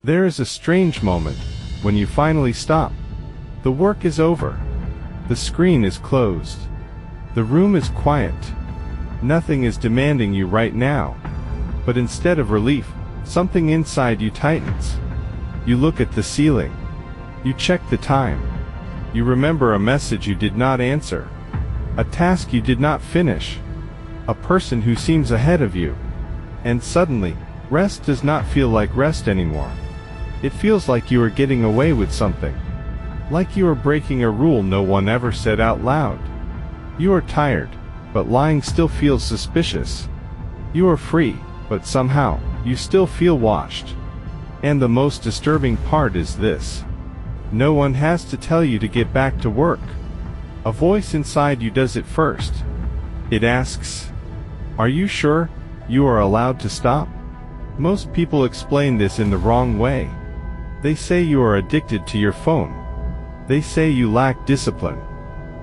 There is a strange moment when you finally stop. The work is over. The screen is closed. The room is quiet. Nothing is demanding you right now. But instead of relief, something inside you tightens. You look at the ceiling. You check the time. You remember a message you did not answer. A task you did not finish. A person who seems ahead of you. And suddenly, rest does not feel like rest anymore. It feels like you are getting away with something. Like you are breaking a rule no one ever said out loud. You are tired, but lying still feels suspicious. You are free, but somehow, you still feel watched. And the most disturbing part is this. No one has to tell you to get back to work. A voice inside you does it first. It asks, "Are you sure you are allowed to stop?" Most people explain this in the wrong way. They say you are addicted to your phone. They say you lack discipline.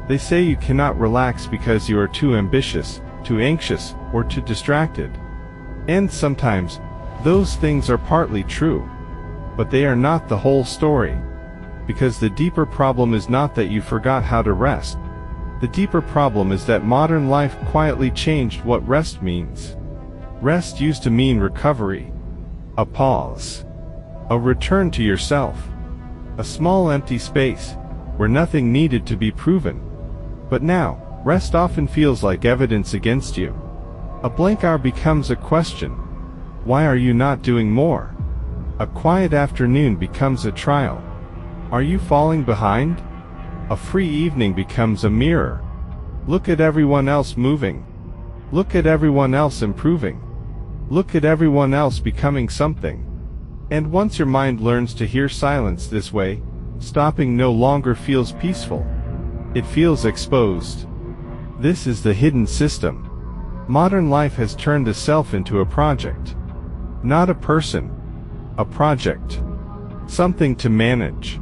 They say you cannot relax because you are too ambitious, too anxious, or too distracted. And sometimes, those things are partly true. But they are not the whole story. Because the deeper problem is not that you forgot how to rest. The deeper problem is that modern life quietly changed what rest means. Rest used to mean recovery. A pause. A return to yourself. A small empty space, where nothing needed to be proven. But now, rest often feels like evidence against you. A blank hour becomes a question. Why are you not doing more? A quiet afternoon becomes a trial. Are you falling behind? A free evening becomes a mirror. Look at everyone else moving. Look at everyone else improving. Look at everyone else becoming something. And once your mind learns to hear silence this way, stopping no longer feels peaceful. It feels exposed. This is the hidden system. Modern life has turned the self into a project. Not a person. A project. Something to manage.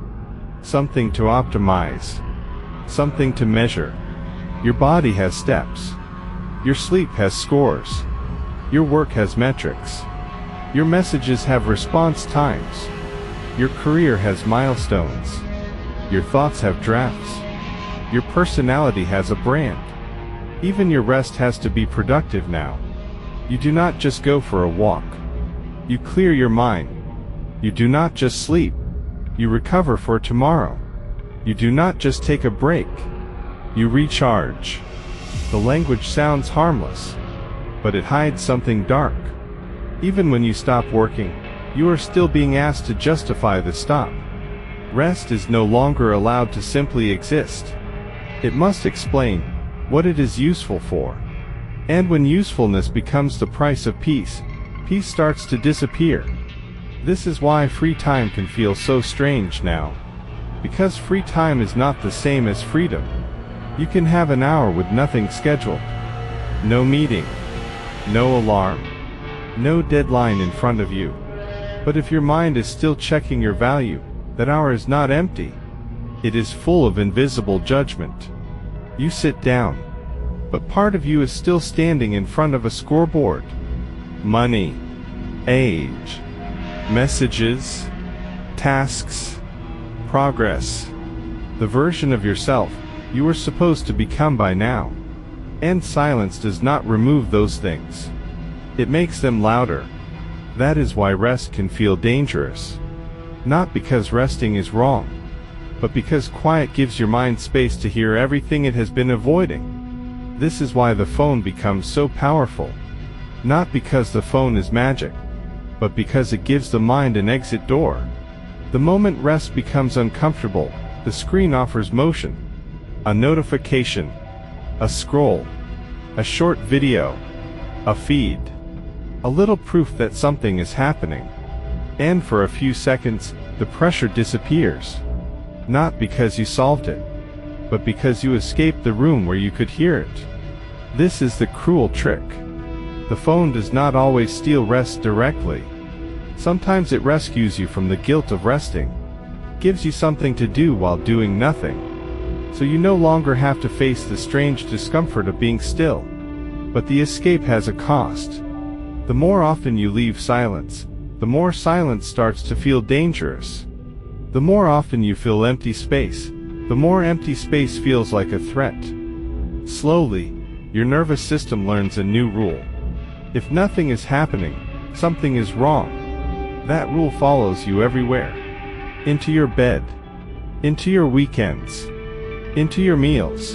Something to optimize. Something to measure. Your body has steps. Your sleep has scores. Your work has metrics. Your messages have response times. Your career has milestones. Your thoughts have drafts. Your personality has a brand. Even your rest has to be productive now. You do not just go for a walk. You clear your mind. You do not just sleep. You recover for tomorrow. You do not just take a break. You recharge. The language sounds harmless, but it hides something dark. Even when you stop working, you are still being asked to justify the stop. Rest is no longer allowed to simply exist. It must explain what it is useful for. And when usefulness becomes the price of peace, peace starts to disappear. This is why free time can feel so strange now. Because free time is not the same as freedom. You can have an hour with nothing scheduled. No meeting. No alarm. No deadline in front of you. But if your mind is still checking your value, that hour is not empty. It is full of invisible judgment. You sit down, but part of you is still standing in front of a scoreboard. Money, age, messages, tasks, progress. The version of yourself you were supposed to become by now. And silence does not remove those things. It makes them louder. That is why rest can feel dangerous. Not because resting is wrong, but because quiet gives your mind space to hear everything it has been avoiding. This is why the phone becomes so powerful. Not because the phone is magic, but because it gives the mind an exit door. The moment rest becomes uncomfortable, the screen offers motion. A notification, a scroll, a short video, a feed. A little proof that something is happening. And for a few seconds, the pressure disappears. Not because you solved it, but because you escaped the room where you could hear it. This is the cruel trick. The phone does not always steal rest directly. Sometimes it rescues you from the guilt of resting. Gives you something to do while doing nothing. So you no longer have to face the strange discomfort of being still. But the escape has a cost. The more often you leave silence, the more silence starts to feel dangerous. The more often you feel empty space, the more empty space feels like a threat. Slowly, your nervous system learns a new rule. If nothing is happening, something is wrong. That rule follows you everywhere. Into your bed. Into your weekends. Into your meals.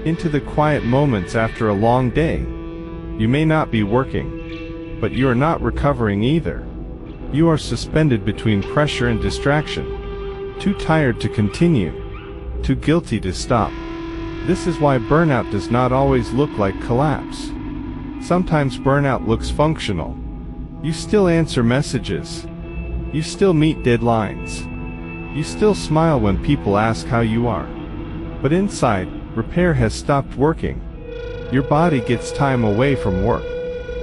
Into the quiet moments after a long day. You may not be working, but you are not recovering either. You are suspended between pressure and distraction. Too tired to continue. Too guilty to stop. This is why burnout does not always look like collapse. Sometimes burnout looks functional. You still answer messages. You still meet deadlines. You still smile when people ask how you are. But inside, repair has stopped working. Your body gets time away from work,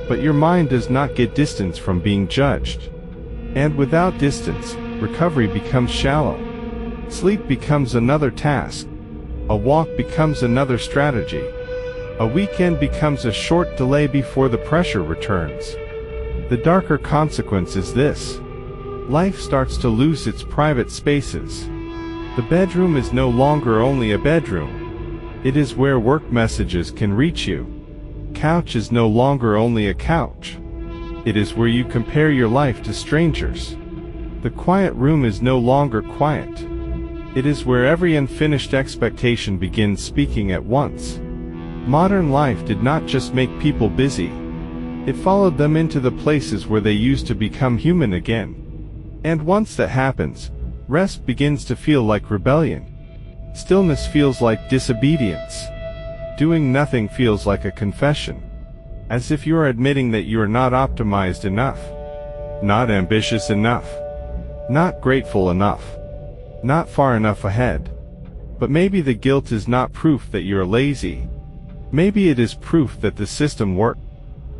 but your mind does not get distance from being judged. And without distance, recovery becomes shallow. Sleep becomes another task. A walk becomes another strategy. A weekend becomes a short delay before the pressure returns. The darker consequence is this. Life starts to lose its private spaces. The bedroom is no longer only a bedroom. It is where work messages can reach you. Couch is no longer only a couch. It is where you compare your life to strangers. The quiet room is no longer quiet. It is where every unfinished expectation begins speaking at once. Modern life did not just make people busy. It followed them into the places where they used to become human again. And once that happens, rest begins to feel like rebellion. Stillness feels like disobedience. Doing nothing feels like a confession. As if you are admitting that you are not optimized enough. Not ambitious enough. Not grateful enough. Not far enough ahead. But maybe the guilt is not proof that you're lazy. Maybe it is proof that the system worked.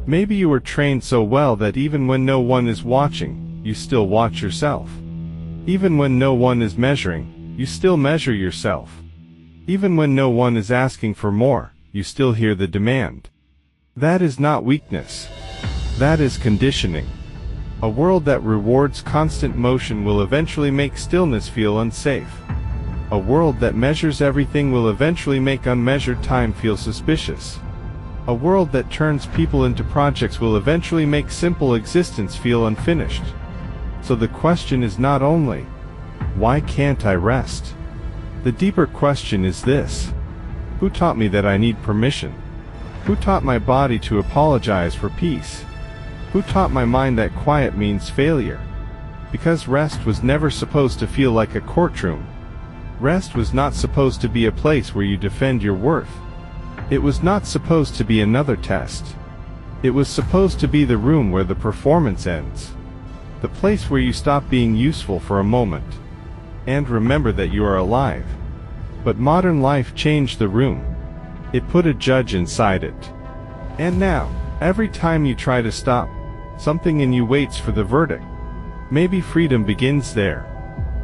Maybe you were trained so well that even when no one is watching, you still watch yourself. Even when no one is measuring, you still measure yourself. Even when no one is asking for more, you still hear the demand. That is not weakness. That is conditioning. A world that rewards constant motion will eventually make stillness feel unsafe. A world that measures everything will eventually make unmeasured time feel suspicious. A world that turns people into projects will eventually make simple existence feel unfinished. So the question is not only, why can't I rest? The deeper question is this. Who taught me that I need permission? Who taught my body to apologize for peace? Who taught my mind that quiet means failure? Because rest was never supposed to feel like a courtroom. Rest was not supposed to be a place where you defend your worth. It was not supposed to be another test. It was supposed to be the room where the performance ends. The place where you stop being useful for a moment. And remember that you are alive. But modern life changed the room. It put a judge inside it. And now, every time you try to stop, something in you waits for the verdict. Maybe freedom begins there.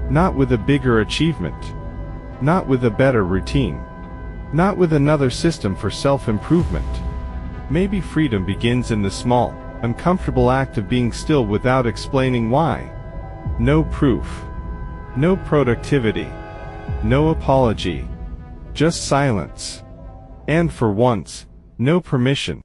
Not with a bigger achievement. Not with a better routine. Not with another system for self-improvement. Maybe freedom begins in the small, uncomfortable act of being still without explaining why. No proof. No productivity. No apology. Just silence. And for once, no permission.